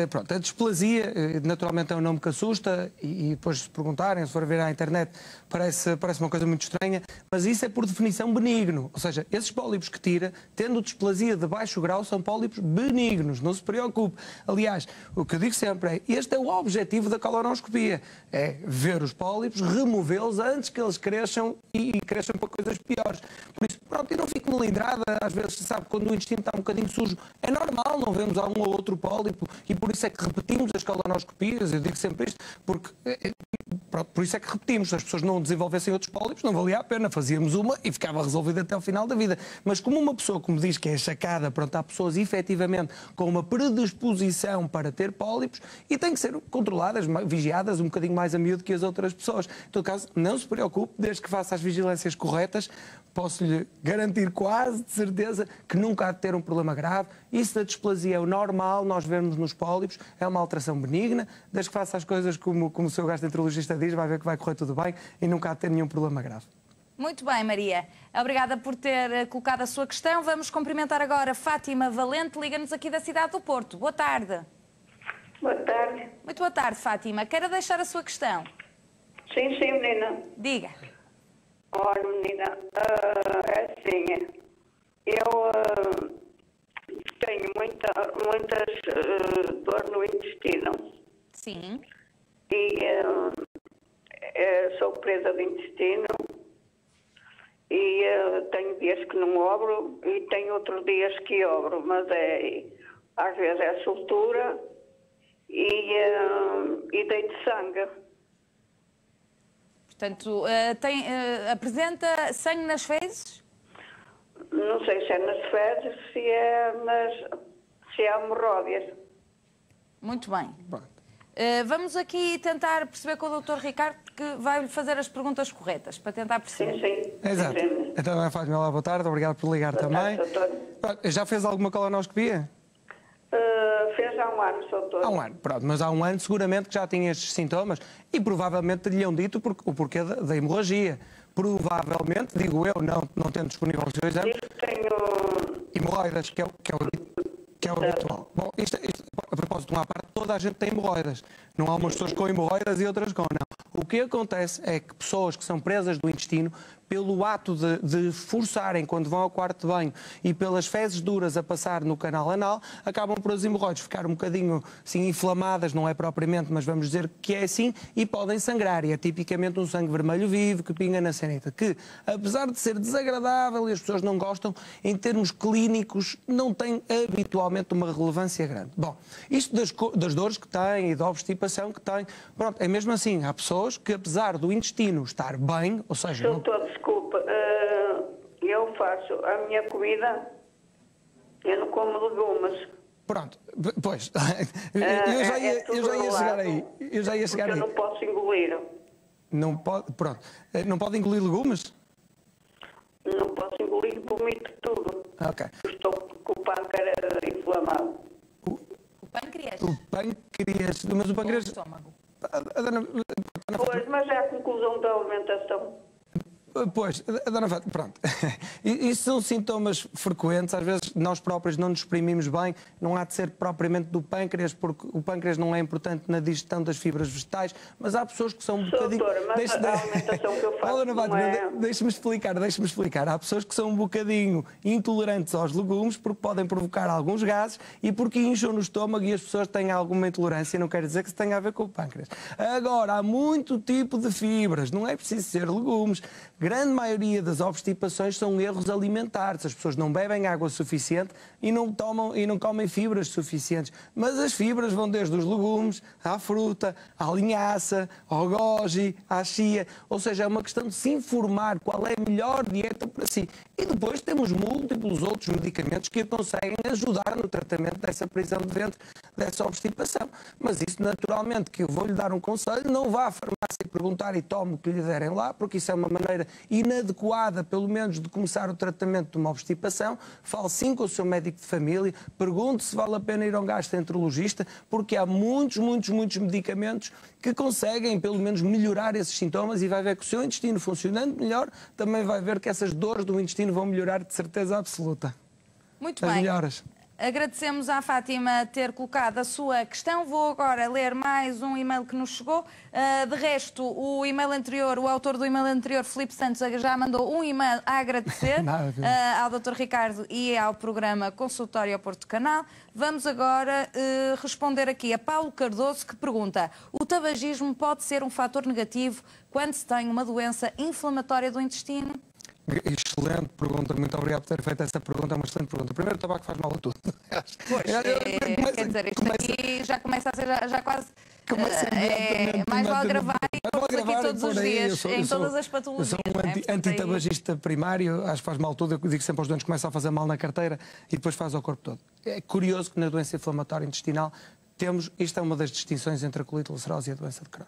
Pronto, a displasia, naturalmente é um nome que assusta e depois se perguntarem, se for ver à internet, parece uma coisa muito estranha, mas isso é por definição benigno. Ou seja, esses pólipos que tira, tendo displasia de baixo grau, são pólipos benignos, não se preocupe. Aliás, o que eu digo sempre é, este é o objetivo da colonoscopia, é ver os pólipos, removê-los antes que eles cresçam e cresçam para coisas piores. Por isso, pronto, e não fico melindrada, às vezes, sabe, quando o intestino está um bocadinho sujo, é normal, não vemos um ou outro pólipo, e por isso é que repetimos as colonoscopias, eu digo sempre isto, porque, pronto, por isso é que repetimos, se as pessoas não desenvolvessem outros pólipos, não valia a pena, fazíamos uma e ficava resolvida até ao final da vida. Mas como uma pessoa, como diz, que é achacada, pronto, há pessoas efetivamente com uma predisposição para ter pólipos e têm que ser controladas, vigiadas um bocadinho mais a miúdo que as outras pessoas. Em todo caso, não se preocupe, desde que faça as vigilâncias corretas, posso-lhe garantir quase de certeza que nunca há de ter um problema grave. Isso da displasia é o normal, nós vemos nos pólipos, é uma alteração benigna, desde que faça as coisas como o seu gastroenterologista diz, vai ver que vai correr tudo bem e nunca há de ter nenhum problema grave. Muito bem, Maria. Obrigada por ter colocado a sua questão. Vamos cumprimentar agora Fátima Valente, liga-nos aqui da cidade do Porto. Boa tarde. Boa tarde. Muito boa tarde, Fátima. Quero deixar a sua questão. Sim, menina. Diga. Olha, menina, é assim, eu tenho muitas dor no intestino. Sim. E sou presa do intestino e tenho dias que não obro e tenho outros dias que obro, mas às vezes é soltura e deito sangue. Portanto, apresenta sangue nas fezes? Não sei se é nas fezes, se é hemorróidas. Muito bem. Vamos aqui tentar perceber com o Dr. Ricardo, que vai-lhe fazer as perguntas corretas, para tentar perceber. Sim. Exato. Sim. Então, Fátima, olá, boa tarde, obrigado por ligar também. Já fez alguma colonoscopia? Fez há um ano, doutor. Há um ano, pronto, mas há um ano seguramente que já tinha estes sintomas e provavelmente lhe hão dito o porquê da hemorragia. Provavelmente, digo eu, não tendo disponível o seu exame, Tenho hemorroidas, que é o habitual. Bom, isto, a propósito, de uma parte, toda a gente tem hemorroidas. Não há umas pessoas com hemorroidas e outras com não. O que acontece é que pessoas que são presas do intestino, pelo ato de forçarem quando vão ao quarto de banho e pelas fezes duras a passar no canal anal, acabam por as hemorroides ficar um bocadinho assim, inflamadas, não é propriamente, mas vamos dizer que é assim, e podem sangrar. E é tipicamente um sangue vermelho vivo que pinga na sanita, que, apesar de ser desagradável e as pessoas não gostam, em termos clínicos não tem habitualmente uma relevância grande. Bom, isto das dores que têm e da obstipação que têm, pronto, é mesmo assim, há pessoas que, apesar do intestino estar bem, ou seja... Desculpa, eu faço a minha comida, eu não como legumes. Pronto, pois, eu já ia chegar aí. Eu já ia chegar aí. Eu não posso engolir. Não pode, pronto, não pode engolir legumes? vomito tudo. Ok. Estou com o pâncreas inflamado. O pâncreas. O pâncreas, mas o O pâncreas... estômago. A dona Pois, mas é a conclusão da alimentação. Pois, a dona Fátima, pronto. Isso são sintomas frequentes, às vezes nós próprios não nos exprimimos bem, não há de ser propriamente do pâncreas, porque o pâncreas não é importante na digestão das fibras vegetais, mas há pessoas que são um bocadinho... Doutora, mas a alimentação que eu faço Dona Fátima, não é... deixe-me explicar. Há pessoas que são um bocadinho intolerantes aos legumes porque podem provocar alguns gases e porque incham no estômago e as pessoas têm alguma intolerância, não quer dizer que isso tenha a ver com o pâncreas. Agora, há muito tipo de fibras, não é preciso ser legumes. Grande maioria das obstipações são erros alimentares. As pessoas não bebem água suficiente e não comem fibras suficientes. Mas as fibras vão desde os legumes, à fruta, à linhaça, ao goji, à chia. Ou seja, é uma questão de se informar qual é a melhor dieta para si. E depois temos múltiplos outros medicamentos que conseguem ajudar no tratamento dessa prisão de ventre, dessa obstipação. Mas isso, naturalmente, que eu vou-lhe dar um conselho, não vá à farmácia perguntar e tome o que lhe derem lá, porque isso é uma maneira inadequada, pelo menos, de começar o tratamento de uma obstipação. Fale sim com o seu médico de família, pergunte se vale a pena ir a um gastroenterologista, porque há muitos medicamentos que conseguem, pelo menos, melhorar esses sintomas e vai ver que o seu intestino funcionando melhor, também vai ver que essas dores do intestino vão melhorar de certeza absoluta. Muito As bem. melhoras. Agradecemos à Fátima ter colocado a sua questão. Vou agora ler mais um e-mail que nos chegou. De resto, o e-mail anterior, o autor do e-mail anterior, Filipe Santos, já mandou um e-mail a agradecer ao Dr. Ricardo e ao programa Consultório ao Porto Canal. Vamos agora responder aqui a Paulo Cardoso, que pergunta: o tabagismo pode ser um fator negativo quando se tem uma doença inflamatória do intestino? Excelente pergunta, muito obrigado por ter feito essa pergunta, é uma excelente pergunta. Primeiro, o tabaco faz mal a tudo. Pois, quer dizer, isto aqui já começa a ser já quase... mais vale gravar e vamos aqui todos os dias, em todas as patologias. Eu sou um antitabagista primário, acho que faz mal tudo. Eu digo sempre aos doentes que começam a fazer mal na carteira e depois faz ao corpo todo. É curioso que na doença inflamatória intestinal temos, isto é uma das distinções entre a colite ulcerosa e a doença de Crohn,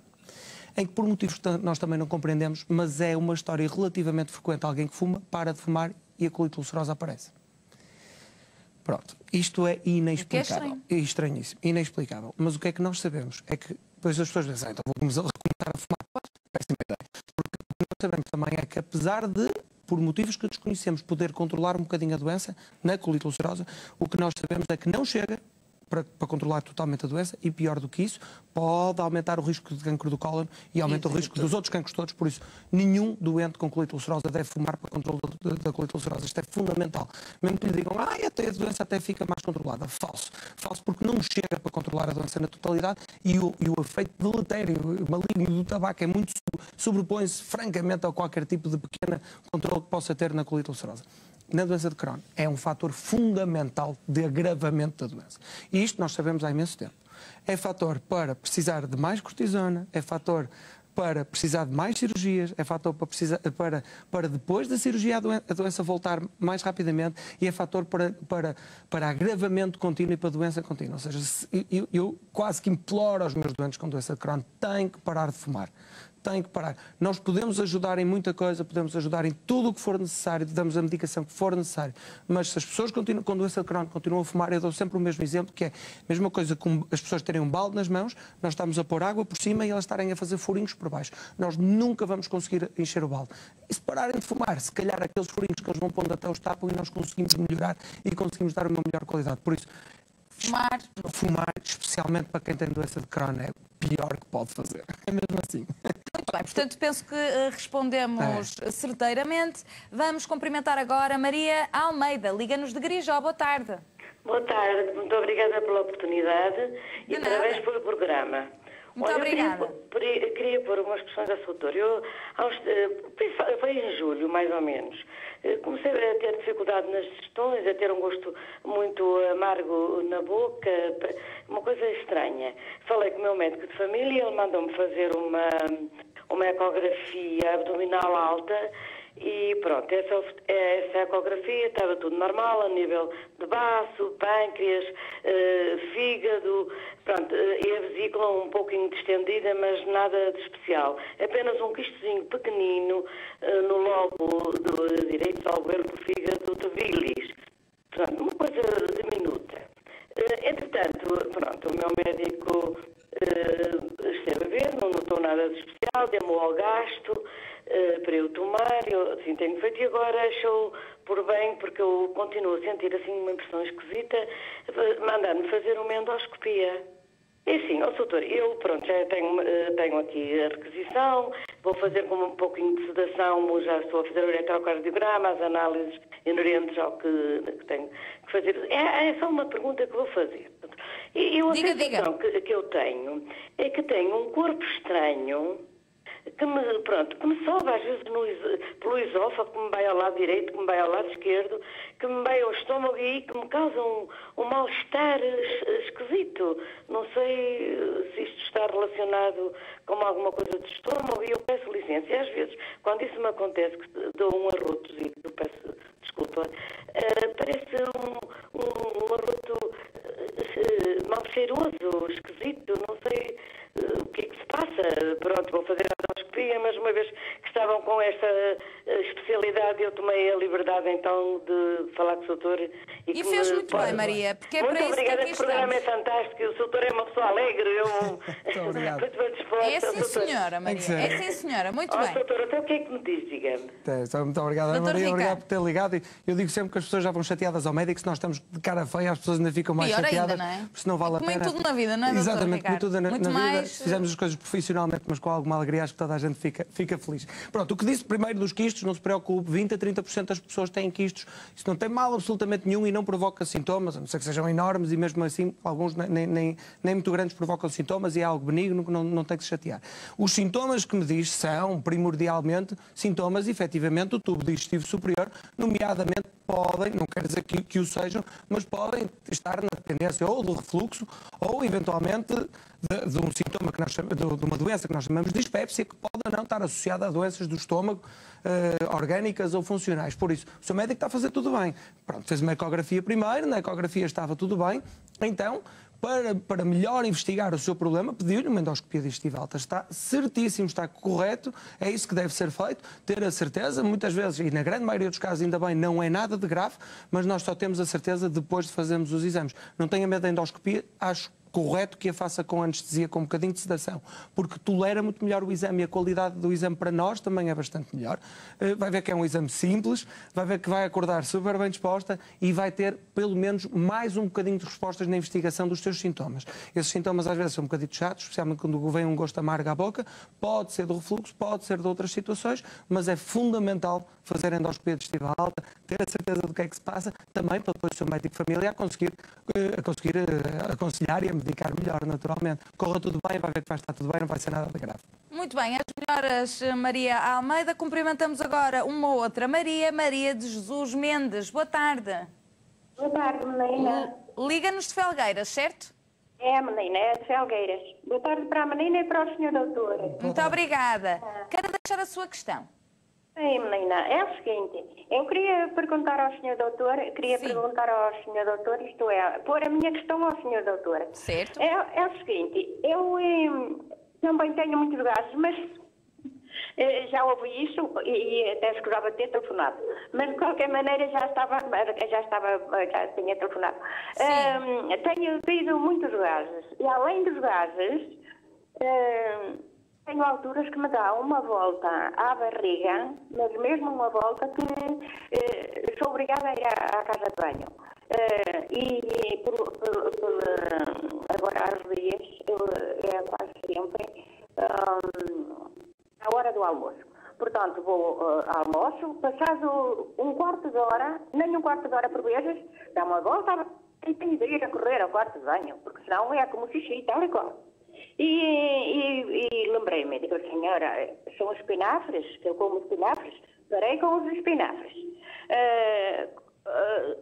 em que por motivos que nós também não compreendemos, mas é uma história relativamente frequente. Alguém que fuma, para de fumar e a colite ulcerosa aparece. Pronto, isto é inexplicável. É estranhíssimo, inexplicável. Mas o que é que nós sabemos? É que depois as pessoas dizem, então vou começar a fumar. Péssima ideia. Porque o que nós sabemos também é que, apesar de, por motivos que desconhecemos, poder controlar um bocadinho a doença na colite ulcerosa, o que nós sabemos é que não chega para controlar totalmente a doença e, pior do que isso, pode aumentar o risco de cancro do cólon e aumenta o risco dos outros cancros todos. Por isso, nenhum doente com colite ulcerosa deve fumar para controle da colite ulcerosa. Isto é fundamental. Mesmo que lhe digam, até a doença até fica mais controlada. Falso. Falso, porque não chega para controlar a doença na totalidade e o efeito deletério, maligno do tabaco é muito sobrepõe-se francamente a qualquer tipo de pequeno controle que possa ter na colite ulcerosa. Na doença de Crohn, é um fator fundamental de agravamento da doença. E isto nós sabemos há imenso tempo. É fator para precisar de mais cortisona, é fator para precisar de mais cirurgias, é fator para depois da cirurgia a doença voltar mais rapidamente e é fator para agravamento contínuo e para doença contínua. Ou seja, eu quase que imploro aos meus doentes com doença de Crohn, têm que parar de fumar. Tem que parar. Nós podemos ajudar em muita coisa, podemos ajudar em tudo o que for necessário, damos a medicação que for necessário, mas se as pessoas com doença de Crohn continuam a fumar, eu dou sempre o mesmo exemplo, que é a mesma coisa com as pessoas terem um balde nas mãos, nós estamos a pôr água por cima e elas estarem a fazer furinhos por baixo. Nós nunca vamos conseguir encher o balde. E se pararem de fumar, se calhar aqueles furinhos que eles vão pondo até os tapam e nós conseguimos melhorar e conseguimos dar uma melhor qualidade. Por isso, fumar, especialmente para quem tem doença de Crohn, é o pior que pode fazer. É mesmo assim. Muito bem, portanto penso que respondemos certeiramente. Vamos cumprimentar agora Maria Almeida, liga-nos de Grijó. Boa tarde. Boa tarde, muito obrigada pela oportunidade e parabéns pelo programa. Muito obrigada. Eu queria pôr umas questões ao seu doutor. Foi em julho, mais ou menos. Comecei a ter dificuldade nas digestões, a ter um gosto muito amargo na boca, uma coisa estranha. Falei com o meu médico de família, ele mandou-me fazer uma ecografia abdominal alta e pronto, essa ecografia estava tudo normal, a nível de baço, pâncreas, fígado, pronto, e a vesícula um pouquinho distendida, mas nada de especial. Apenas um quistozinho pequenino no lobo direito, salvo erro, do fígado, porque eu continuo a sentir assim uma impressão esquisita, mandar-me fazer uma endoscopia. É assim, doutor, eu pronto, já tenho aqui a requisição, vou fazer com um pouquinho de sedação, já estou a fazer o eletrocardiograma, as análises inerentes ao que tenho que fazer. É só uma pergunta que vou fazer. E a sensação que eu tenho é que tenho um corpo estranho, que me sobe às vezes pelo esófago, que me vai ao lado direito, que me vai ao lado esquerdo, que me vai ao estômago e que me causa um mal-estar esquisito. Não sei se isto está relacionado com alguma coisa de estômago e eu peço licença. E às vezes, quando isso me acontece, que dou um arroto, e eu peço desculpa, parece um arroto mal cheiroso, esquisito, não sei o que é que se passa. Pronto, vou fazer a endoscopia, mas uma vez que estavam com esta especialidade, eu tomei a liberdade então de falar com o doutor. E fez muito bem, Maria, porque é para isso que aqui estamos. Muito obrigada, este programa é fantástico, o doutor é uma pessoa alegre, muito obrigado. Muito bem disposta. É sim, senhora, Maria, é sim, senhora, muito bem. Doutor, então o que é que me diz, diga-me? Muito obrigado, Doutor Maria, Ricardo. obrigado por ter ligado. Eu digo sempre que as pessoas já vão chateadas ao médico, se nós estamos de cara feia, as pessoas ainda ficam mais Pior chateadas, ainda, não é? porque senão vale a Como em pena. tudo na vida, não é, doutor Exatamente, como Ricardo? tudo na Muito vida, mais, se fizermos as coisas profissionalmente, mas com alguma alegria, acho que toda a gente fica feliz. Pronto, o que disse primeiro dos quistos, não se preocupe, 20 a 30% das pessoas têm quistos, isso não tem mal absolutamente nenhum e não provoca sintomas, a não ser que sejam enormes e mesmo assim, alguns nem muito grandes provocam sintomas e é algo benigno que não tem que se chatear. Os sintomas que me diz são, primordialmente, sintomas, efetivamente, do tubo digestivo superior, nomeadamente podem, não quer dizer que o sejam, mas podem estar na dependência ou do refluxo ou, eventualmente, de um sintoma que nós chamamos, de uma doença que nós chamamos de dispepsia, que pode ou não estar associada a doenças do estômago, orgânicas ou funcionais. Por isso, o seu médico está a fazer tudo bem. Pronto, fez uma ecografia primeiro, na ecografia estava tudo bem, então, para melhor investigar o seu problema, pediu-lhe uma endoscopia digestiva alta. Está certíssimo, está correto, é isso que deve ser feito, ter a certeza, muitas vezes, e na grande maioria dos casos ainda bem, não é nada de grave, mas nós só temos a certeza depois de fazermos os exames. Não tenha medo da endoscopia, acho correto que a faça com anestesia, com um bocadinho de sedação, porque tolera muito melhor o exame e a qualidade do exame para nós também é bastante melhor. Vai ver que é um exame simples, vai ver que vai acordar super bem disposta e vai ter pelo menos mais um bocadinho de respostas na investigação dos seus sintomas. Esses sintomas às vezes são um bocadinho chatos, especialmente quando vem um gosto amargo à boca, pode ser do refluxo, pode ser de outras situações, mas é fundamental fazer endoscopia digestiva alta, ter a certeza do que é que se passa, também para depois o seu médico familiar conseguir aconselhar e medicar melhor, naturalmente. Corra tudo bem, vai ver que vai estar tudo bem, não vai ser nada de grave. Muito bem, as melhoras, Maria Almeida. Cumprimentamos agora uma outra Maria, Maria de Jesus Mendes. Boa tarde. Boa tarde, menina. Liga-nos de Felgueiras, certo? É, menina, é de Felgueiras. Boa tarde para a menina e para o senhor doutor. Muito obrigada. Quero deixar a sua questão. Sim, menina, é o seguinte, eu queria perguntar ao senhor doutor, isto é, pôr a minha questão ao senhor doutor. Certo. É o seguinte, eu também tenho muitos gases, mas já ouvi isso e até escusava de ter telefonado. Mas de qualquer maneira já tinha telefonado. Tenho tido muitos gases e além dos gases, tenho alturas que me dá uma volta à barriga, mas mesmo uma volta que sou obrigada a ir à casa de banho. Agora às vezes, é quase sempre a hora do almoço. Portanto, vou ao almoço, passado um quarto de hora, nem um quarto de hora por vezes, dá uma volta e tenho de ir a correr ao quarto de banho, porque senão é como xixi e tal e qual. E lembrei-me, digo, senhora, são os espinafres, que eu como espinafres, parei com os espinafres.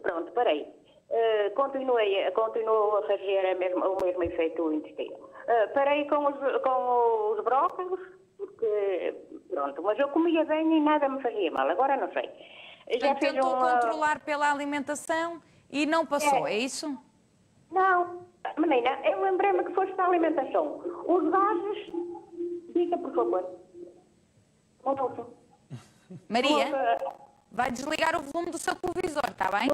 Pronto, parei. Continuo a fazer o mesmo efeito do intestino. Parei com os brócolos, porque, pronto, mas eu comia bem e nada me fazia mal, agora não sei. Já tentou controlar pela alimentação e não passou, é isso? Não, menina, eu lembrei-me que fosse da alimentação. Os gases, diga por favor. Maria, vai desligar o volume do seu televisor, está bem?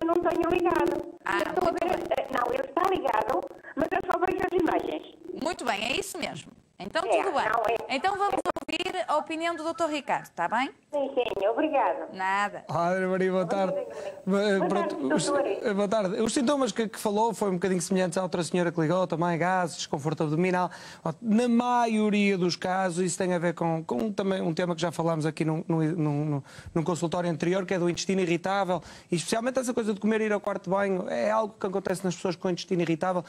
Não tenho ligado. Muito bem. Não, ele está ligado, mas eu só vejo as imagens. Muito bem, é isso mesmo. Então tudo bem. Então vamos ouvir a opinião do Dr. Ricardo, está bem? Sim, obrigada. Nada. Olha, Maria, boa tarde. Boa tarde. Os sintomas que falou foi um bocadinho semelhantes à outra senhora que ligou, também gases, desconforto abdominal. Na maioria dos casos, isso tem a ver com também um tema que já falámos aqui num consultório anterior, que é do intestino irritável, e especialmente essa coisa de comer e ir ao quarto de banho, é algo que acontece nas pessoas com intestino irritável,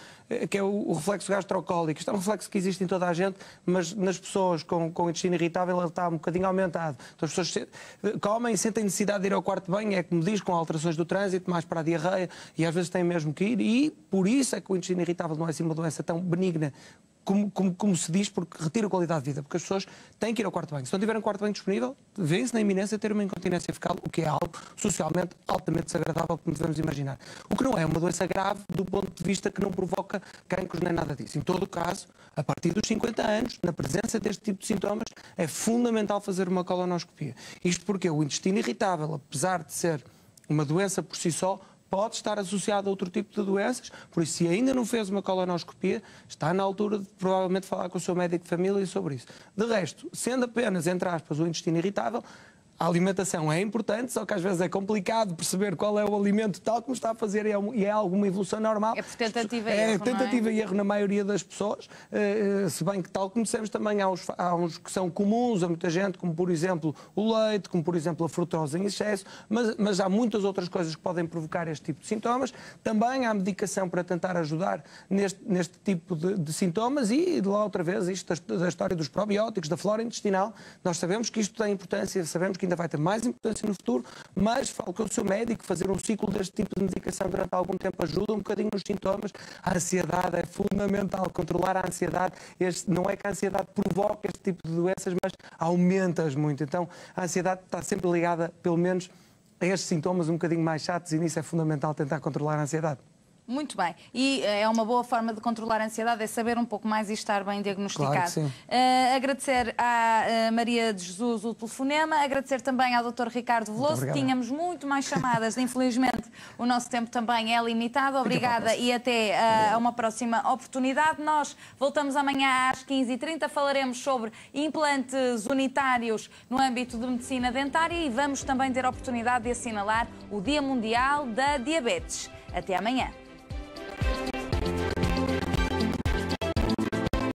que é o reflexo gastrocólico. Isto é um reflexo que existe em toda a gente, mas nas pessoas com intestino irritável ele está um bocadinho aumentado. Então as pessoas comem e sentem necessidade de ir ao quarto de banho, é como diz, com alterações do trânsito, mais para a diarreia, e às vezes têm mesmo que ir, e por isso é que o intestino irritável não é assim uma doença tão benigna como se diz, porque retira a qualidade de vida, porque as pessoas têm que ir ao quarto de banho. Se não tiverem um quarto de banho disponível, vê-se na iminência ter uma incontinência fecal, o que é algo socialmente altamente desagradável, como devemos imaginar. O que não é uma doença grave do ponto de vista que não provoca cancros nem nada disso. Em todo o caso, a partir dos 50 anos, na presença deste tipo de sintomas, é fundamental fazer uma colonoscopia. Isto porque o intestino irritável, apesar de ser uma doença por si só, pode estar associado a outro tipo de doenças, por isso, se ainda não fez uma colonoscopia, está na altura de provavelmente falar com o seu médico de família sobre isso. De resto, sendo apenas, entre aspas, o intestino irritável, a alimentação é importante, só que às vezes é complicado perceber qual é o alimento tal como está a fazer e é alguma evolução normal. É por tentativa e erro, É tentativa e erro na maioria das pessoas, se bem que tal como dissemos também há uns que são comuns a muita gente, como por exemplo o leite, como por exemplo a frutose em excesso, mas há muitas outras coisas que podem provocar este tipo de sintomas. Também há medicação para tentar ajudar neste tipo de sintomas e lá outra vez isto da história dos probióticos, da flora intestinal. Nós sabemos que isto tem importância, sabemos que ainda vai ter mais importância no futuro, mas fale com o seu médico, fazer um ciclo deste tipo de medicação durante algum tempo ajuda um bocadinho nos sintomas. A ansiedade é fundamental, controlar a ansiedade. Não é que a ansiedade provoque este tipo de doenças, mas aumenta-as muito. Então, a ansiedade está sempre ligada, pelo menos, a estes sintomas um bocadinho mais chatos e nisso é fundamental tentar controlar a ansiedade. Muito bem. E é uma boa forma de controlar a ansiedade, é saber um pouco mais e estar bem diagnosticado. Claro que sim. Agradecer à Maria de Jesus o telefonema, agradecer também ao Dr. Ricardo Veloso. Tínhamos muito mais chamadas, infelizmente o nosso tempo também é limitado. Obrigada e até a uma próxima oportunidade. Nós voltamos amanhã às 15h30, falaremos sobre implantes unitários no âmbito de medicina dentária e vamos também ter a oportunidade de assinalar o Dia Mundial da Diabetes. Até amanhã.